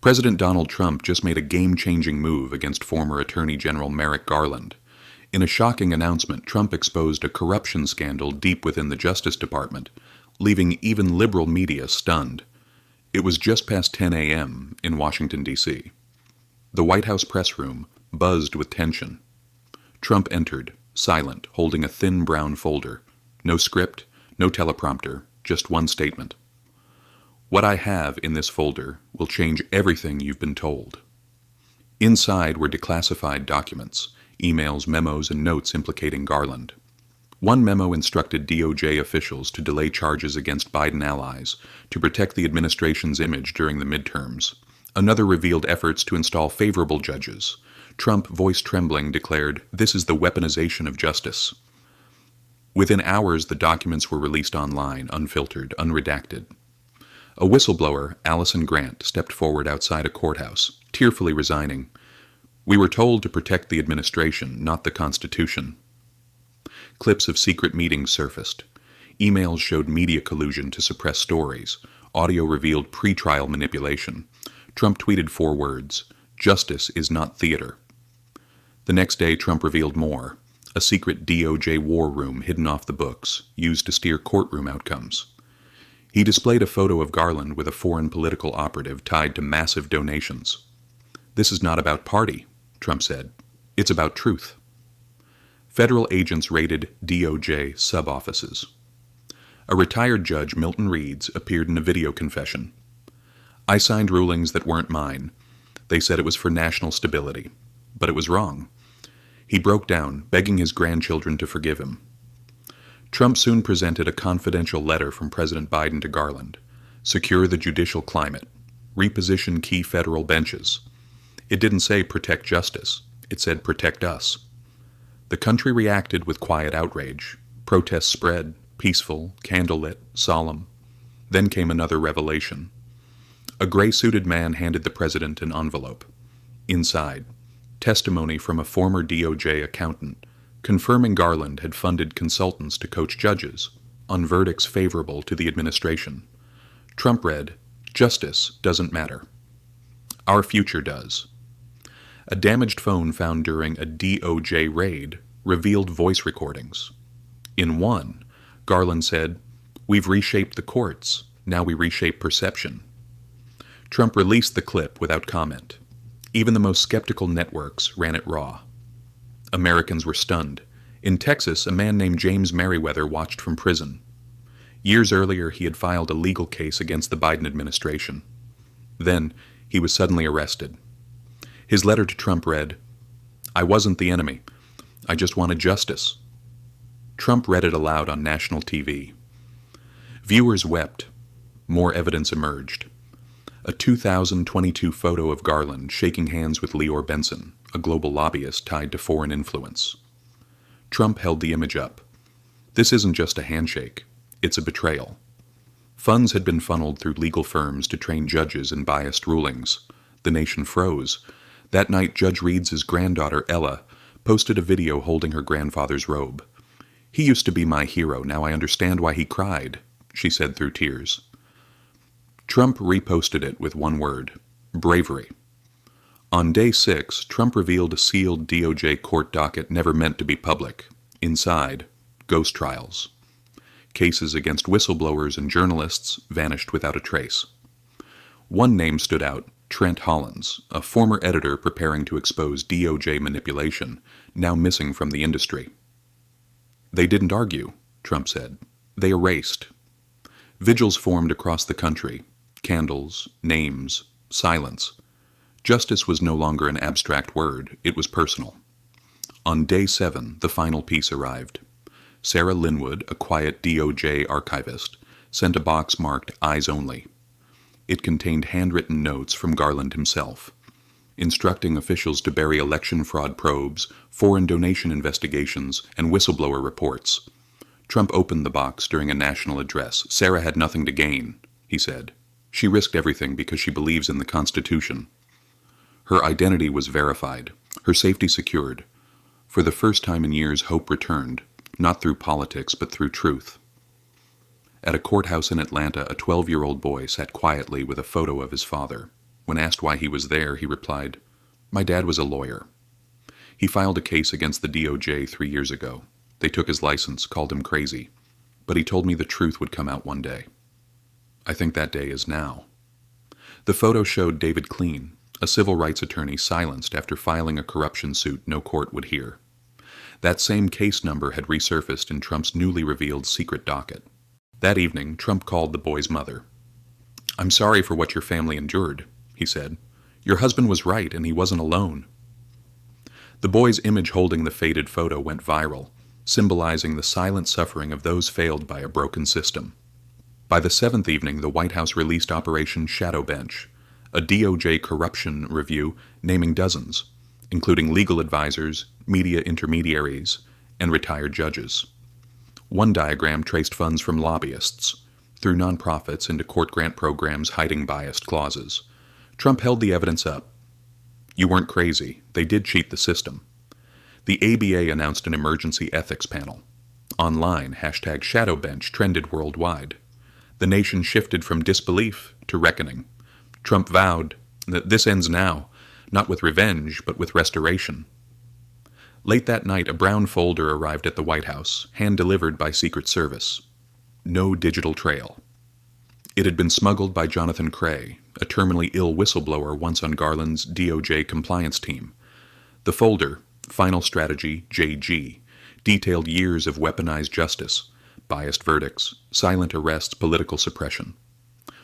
President Donald Trump just made a game-changing move against former Attorney General Merrick Garland. In a shocking announcement, Trump exposed a corruption scandal deep within the Justice Department, leaving even liberal media stunned. It was just past 10 a.m. in Washington, D.C. The White House press room buzzed with tension. Trump entered, silent, holding a thin brown folder. No script, no teleprompter, just one statement. "What I have in this folder will change everything you've been told." Inside were declassified documents, emails, memos, and notes implicating Garland. One memo instructed DOJ officials to delay charges against Biden allies to protect the administration's image during the midterms. Another revealed efforts to install favorable judges. Trump, voice trembling, declared, "This is the weaponization of justice." Within hours, the documents were released online, unfiltered, unredacted. A whistleblower, Allison Grant, stepped forward outside a courthouse, tearfully resigning. "We were told to protect the administration, not the Constitution." Clips of secret meetings surfaced. Emails showed media collusion to suppress stories. Audio revealed pre-trial manipulation. Trump tweeted 4 words, "Justice is not theater." The next day, Trump revealed more. A secret DOJ war room hidden off the books, used to steer courtroom outcomes. He displayed a photo of Garland with a foreign political operative tied to massive donations. "This is not about party," Trump said. "It's about truth." Federal agents raided DOJ sub-offices. A retired judge, Milton Reeds, appeared in a video confession. "I signed rulings that weren't mine. They said it was for national stability. But it was wrong." He broke down, begging his grandchildren to forgive him. Trump soon presented a confidential letter from President Biden to Garland. "Secure the judicial climate. Reposition key federal benches." It didn't say protect justice. It said protect us. The country reacted with quiet outrage. Protests spread, peaceful, candlelit, solemn. Then came another revelation. A gray-suited man handed the president an envelope. Inside, testimony from a former DOJ accountant, confirming Garland had funded consultants to coach judges on verdicts favorable to the administration. Trump read, "Justice doesn't matter. Our future does." A damaged phone found during a DOJ raid revealed voice recordings. In one, Garland said, "We've reshaped the courts. Now we reshape perception." Trump released the clip without comment. Even the most skeptical networks ran it raw. Americans were stunned. In Texas, a man named James Merriweather watched from prison. Years earlier, he had filed a legal case against the Biden administration. Then, he was suddenly arrested. His letter to Trump read, "I wasn't the enemy. I just wanted justice." Trump read it aloud on national TV. Viewers wept. More evidence emerged. A 2022 photo of Garland shaking hands with Leor Benson, a global lobbyist tied to foreign influence. Trump held the image up. "This isn't just a handshake. It's a betrayal." Funds had been funneled through legal firms to train judges in biased rulings. The nation froze. That night, Judge Reeds's granddaughter, Ella, posted a video holding her grandfather's robe. "He used to be my hero. Now I understand why he cried," she said through tears. Trump reposted it with one word, bravery. On day 6, Trump revealed a sealed DOJ court docket never meant to be public. Inside, ghost trials. Cases against whistleblowers and journalists vanished without a trace. One name stood out, Trent Hollins, a former editor preparing to expose DOJ manipulation, now missing from the industry. "They didn't argue," Trump said. "They erased." Vigils formed across the country. Candles, names, silence. Justice was no longer an abstract word, it was personal. On day 7, the final piece arrived. Sarah Lynwood, a quiet DOJ archivist, sent a box marked Eyes Only. It contained handwritten notes from Garland himself, instructing officials to bury election fraud probes, foreign donation investigations, and whistleblower reports. Trump opened the box during a national address. "Sarah had nothing to gain," he said. "She risked everything because she believes in the Constitution." Her identity was verified, her safety secured. For the first time in years, hope returned, not through politics but through truth. At a courthouse in Atlanta, a 12-year-old boy sat quietly with a photo of his father. When asked why he was there, he replied, "My dad was a lawyer. He filed a case against the DOJ 3 years ago. They took his license, called him crazy. But he told me the truth would come out one day. I think that day is now." The photo showed David Kleen, a civil rights attorney silenced after filing a corruption suit no court would hear. That same case number had resurfaced in Trump's newly revealed secret docket. That evening, Trump called the boy's mother. "I'm sorry for what your family endured," he said. "Your husband was right, and he wasn't alone." The boy's image holding the faded photo went viral, symbolizing the silent suffering of those failed by a broken system. By the 7th evening, the White House released Operation Shadow Bench, a DOJ corruption review naming dozens, including legal advisors, media intermediaries, and retired judges. One diagram traced funds from lobbyists, through nonprofits into court grant programs hiding biased clauses. Trump held the evidence up. "You weren't crazy. They did cheat the system." The ABA announced an emergency ethics panel. Online, #ShadowBench trended worldwide. The nation shifted from disbelief to reckoning. Trump vowed that this ends now, not with revenge, but with restoration. Late that night, a brown folder arrived at the White House, hand-delivered by Secret Service. No digital trail. It had been smuggled by Jonathan Cray, a terminally ill whistleblower once on Garland's DOJ compliance team. The folder, Final Strategy JG, detailed years of weaponized justice, biased verdicts, silent arrests, political suppression.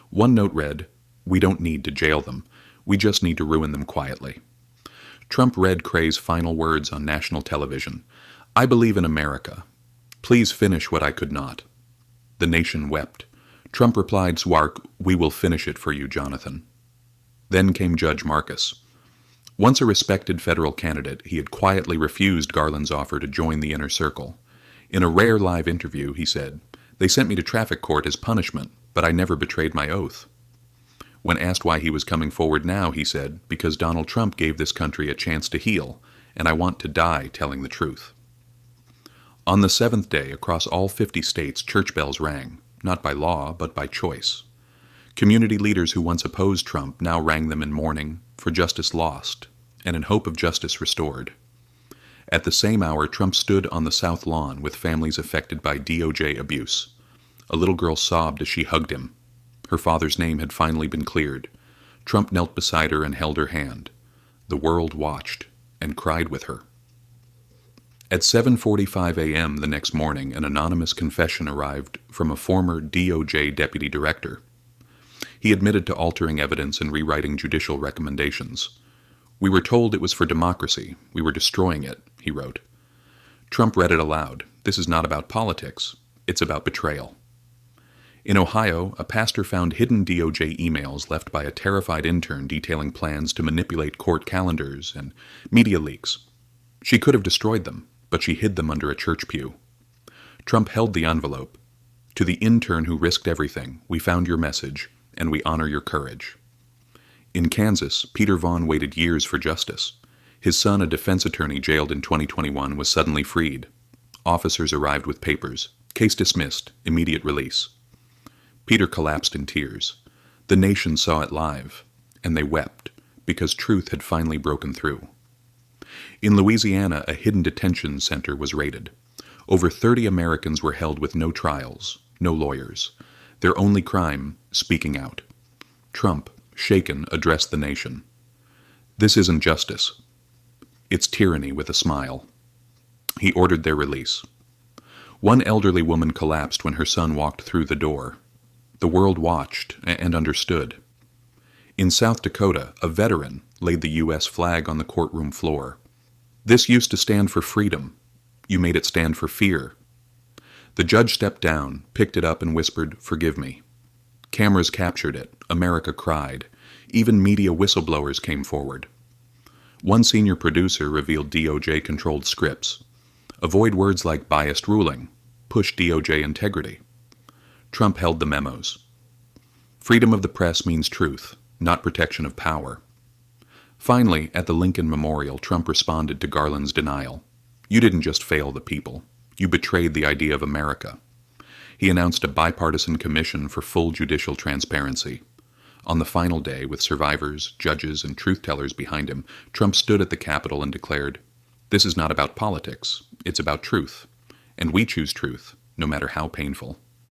One note read, "We don't need to jail them. We just need to ruin them quietly." Trump read Cray's final words on national television. "I believe in America. Please finish what I could not." The nation wept. Trump replied, "Swark, we will finish it for you, Jonathan." Then came Judge Marcus. Once a respected federal candidate, he had quietly refused Garland's offer to join the inner circle. In a rare live interview, he said, "They sent me to traffic court as punishment, but I never betrayed my oath." When asked why he was coming forward now, he said, "Because Donald Trump gave this country a chance to heal, and I want to die telling the truth." On the 7th day, across all 50 states, church bells rang, not by law, but by choice. Community leaders who once opposed Trump now rang them in mourning for justice lost and in hope of justice restored. At the same hour, Trump stood on the South Lawn with families affected by DOJ abuse. A little girl sobbed as she hugged him. Her father's name had finally been cleared. Trump knelt beside her and held her hand. The world watched and cried with her. At 7:45 a.m. the next morning, an anonymous confession arrived from a former DOJ deputy director. He admitted to altering evidence and rewriting judicial recommendations. "We were told it was for democracy. We were destroying it," he wrote. Trump read it aloud. "This is not about politics. It's about betrayal." In Ohio, a pastor found hidden DOJ emails left by a terrified intern detailing plans to manipulate court calendars and media leaks. She could have destroyed them, but she hid them under a church pew. Trump held the envelope. "To the intern who risked everything, we found your message, and we honor your courage." In Kansas, Peter Vaughn waited years for justice. His son, a defense attorney jailed in 2021, was suddenly freed. Officers arrived with papers. Case dismissed. Immediate release. Peter collapsed in tears. The nation saw it live, and they wept, because truth had finally broken through. In Louisiana, a hidden detention center was raided. Over 30 Americans were held with no trials, no lawyers. Their only crime, speaking out. Trump, shaken, addressed the nation. "This isn't justice. It's tyranny," with a smile. He ordered their release. One elderly woman collapsed when her son walked through the door. The world watched and understood. In South Dakota, a veteran laid the U.S. flag on the courtroom floor. "This used to stand for freedom. You made it stand for fear." The judge stepped down, picked it up, and whispered, "Forgive me." Cameras captured it. America cried. Even media whistleblowers came forward. One senior producer revealed DOJ-controlled scripts. Avoid words like biased ruling. Push DOJ integrity. Trump held the memos. Freedom of the press means truth, not protection of power. Finally, at the Lincoln Memorial, Trump responded to Garland's denial. "You didn't just fail the people. You betrayed the idea of America." He announced a bipartisan commission for full judicial transparency. On the final day, with survivors, judges, and truth-tellers behind him, Trump stood at the Capitol and declared, "This is not about politics, it's about truth. And we choose truth, no matter how painful."